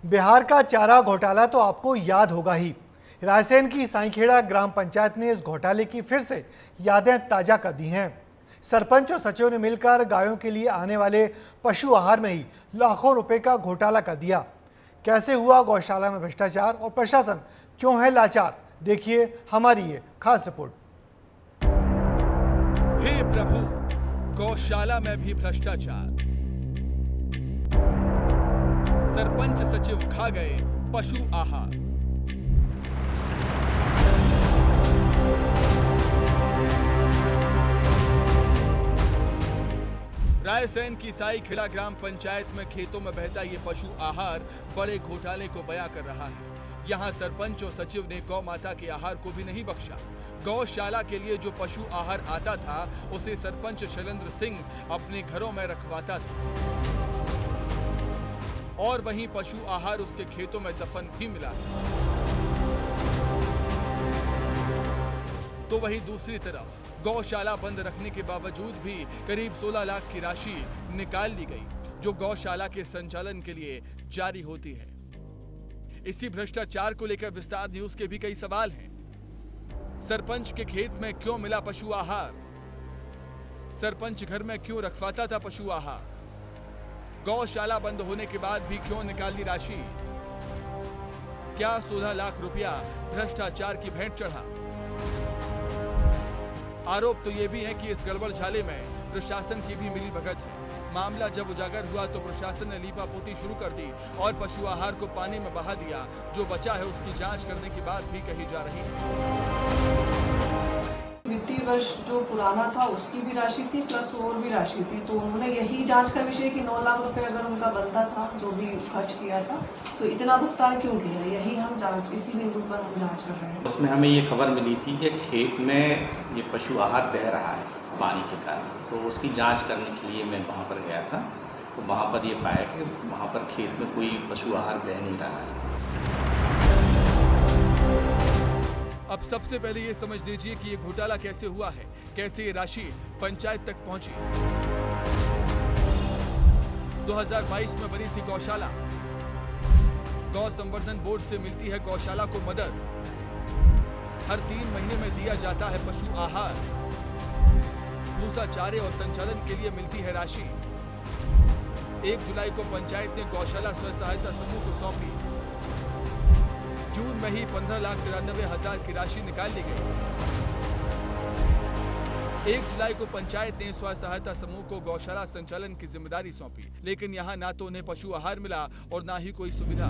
बिहार का चारा घोटाला तो आपको याद होगा ही। रायसेन की साईखेड़ा ग्राम पंचायत ने इस घोटाले की फिर से यादें ताजा कर दी हैं। सरपंच और सचिव ने मिलकर गायों के लिए आने वाले पशु आहार में ही लाखों रुपए का घोटाला कर दिया। कैसे हुआ गौशाला में भ्रष्टाचार और प्रशासन क्यों है लाचार, देखिए हमारी ये खास रिपोर्ट। हे प्रभु, गौशाला में भी भ्रष्टाचार। सरपंच सचिव खा गए पशु आहार। रायसेन की साईखेड़ा ग्राम पंचायत में खेतों में बहता ये पशु आहार बड़े घोटाले को बयां कर रहा है। यहाँ सरपंच और सचिव ने गौ माता के आहार को भी नहीं बख्शा। गौशाला के लिए जो पशु आहार आता था उसे सरपंच शैलेंद्र सिंह अपने घरों में रखवाता था और वहीं पशु आहार उसके खेतों में दफन भी मिला। तो वहीं दूसरी तरफ गौशाला बंद रखने के बावजूद भी करीब 16 लाख की राशि निकाल ली गई, जो गौशाला के संचालन के लिए जारी होती है। इसी भ्रष्टाचार को लेकर विस्तार न्यूज के भी कई सवाल हैं। सरपंच के खेत में क्यों मिला पशु आहार? सरपंच घर में क्यों रखवाता था पशु आहार? गौशाला बंद होने के बाद भी क्यों निकाली राशि? क्या 16 लाख रुपया भ्रष्टाचार की भेंट चढ़ा? आरोप तो ये भी है कि इस गड़बड़ झाले में प्रशासन की भी मिलीभगत है। मामला जब उजागर हुआ तो प्रशासन ने लीपापोती शुरू कर दी और पशु आहार को पानी में बहा दिया। जो बचा है उसकी जांच करने की बात भी कही जा रही है। वित्तीय वर्ष जो पुराना था उसकी भी राशि थी प्लस और भी राशि थी, तो उन्होंने यही जांच का विषय कि 9 लाख रुपए अगर उनका बनता था जो भी खर्च किया था तो इतना भुगतान क्यों किया, यही हम जांच, इसी बिंदु पर हम जांच कर रहे हैं। उसमें हमें ये खबर मिली थी कि खेत में ये पशु आहार बह रहा है पानी के कारण, तो उसकी जांच करने के लिए मैं वहाँ पर गया था। तो वहाँ पर ये पाया कि वहाँ पर खेत में कोई पशु आहार बह नहीं रहा है। अब सबसे पहले ये समझ लीजिए कि ये घोटाला कैसे हुआ है, कैसे ये राशि पंचायत तक पहुंची। 2022 में बनी थी गौशाला। गौ संवर्धन बोर्ड से मिलती है गौशाला को मदद। हर 3 महीने में दिया जाता है पशु आहार। भूसा, चारे और संचालन के लिए मिलती है राशि। 1 जुलाई को पंचायत ने गौशाला स्वयं सहायता समूह को सौंपी। जून में ही 15,93,000 की राशि निकाल ली गई। 1 जुलाई को पंचायत ने स्वयं सहायता समूह को गौशाला संचालन की जिम्मेदारी सौंपी, लेकिन यहाँ ना तो उन्हें पशु आहार मिला और ना ही कोई सुविधा।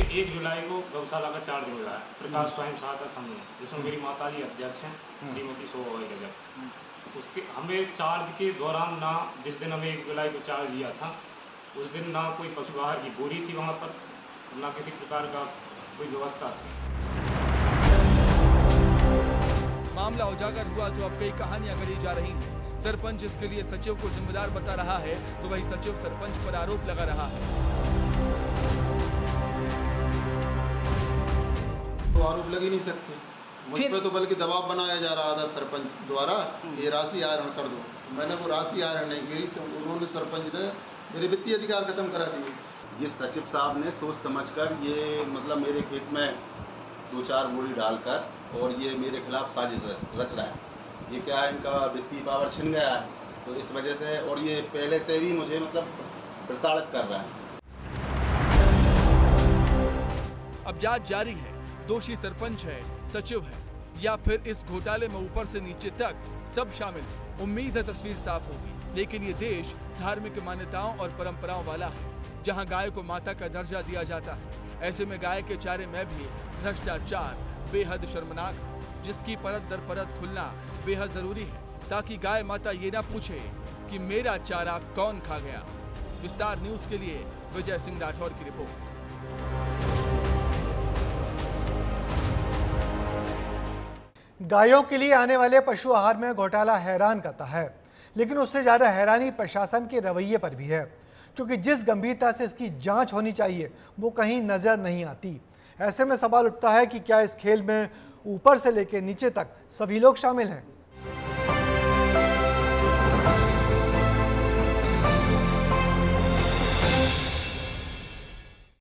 1 जुलाई को गौशाला का चार्ज मिला है प्रकाश स्वयं सहायता समूह, जिसमें मेरी माताजी अध्यक्ष हैं, श्रीमती शोभा गजब। उसके हमें चार्ज के दौरान ना, जिस दिन हमें 1 जुलाई को चार्ज दिया था उस दिन ना कोई पशु आहार की बोरी थी वहाँ पर, ना किसी प्रकार का कोई व्यवस्था थी। मामला उजागर हुआ तो अब कई कहानियां गढ़ी जा रही हैं। सरपंच इसके लिए सचिव को जिम्मेदार बता रहा है, तो वही सचिव सरपंच पर आरोप लगा रहा है। तो आरोप लग ही नहीं सकते मुझ पर, तो बल्कि दबाव बनाया जा रहा था सरपंच द्वारा, ये राशि आहरण कर दो। मैंने वो राशि आहरण नहीं की, तो उन्होंने सरपंच ने मेरे वित्तीय अधिकार खत्म करा दिए। ये सचिव साहब ने सोच समझकर ये मतलब मेरे खेत में 2-4 बोरी डालकर और ये मेरे खिलाफ साजिश रच रहा है। ये क्या है, इनका वित्तीय पावर छिन गया है, तो इस वजह से, और ये पहले से भी मुझे मतलब प्रताड़ित कर रहा है। अब जांच जारी है। दोषी सरपंच है, सचिव है, या फिर इस घोटाले में ऊपर से नीचे तक सब शामिल है। उम्मीद है तस्वीर साफ होगी, लेकिन ये देश धार्मिक मान्यताओं और परंपराओं वाला है, जहां गाय को माता का दर्जा दिया जाता है। ऐसे में गाय के चारे में भी भ्रष्टाचार बेहद शर्मनाक है, जिसकी परत दर परत खुलना बेहद जरूरी है, ताकि गाय माता ये ना पूछे कि मेरा चारा कौन खा गया। विस्तार न्यूज के लिए विजय सिंह राठौर की रिपोर्ट। गायों के लिए आने वाले पशु आहार में घोटाला हैरान करता है, लेकिन उससे ज्यादा हैरानी प्रशासन के रवैये पर भी है, क्योंकि जिस गंभीरता से इसकी जांच होनी चाहिए वो कहीं नजर नहीं आती। ऐसे में सवाल उठता है कि क्या इस खेल में ऊपर से लेकर नीचे तक सभी लोग शामिल हैं।